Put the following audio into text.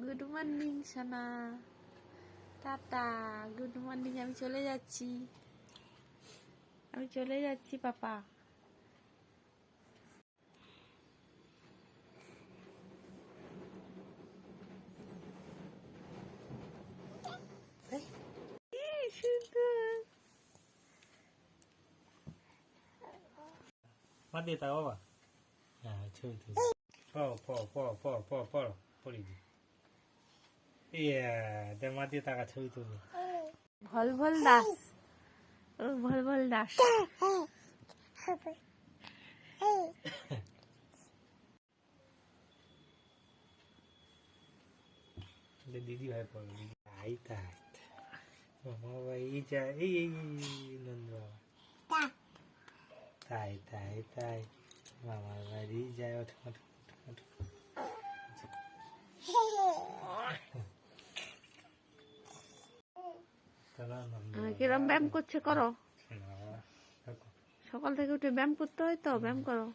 Good morning সোনা, tata, good morning. আমি চলে যাচ্ছি পাপা। Mati tahu apa? Nah, cuy. Poli. Iya, dan mati tak cuy tu. ভল ভল দাস, ওর ভল ভল Das. Didi hai poli. Ai tai. Mama bai ja, nanda. Tai. Mama bai di ja, কিরম ব্যায়াম করছে করো, সকাল থেকে উঠে ব্যায়াম করতে হয় তো, ব্যায়াম করো।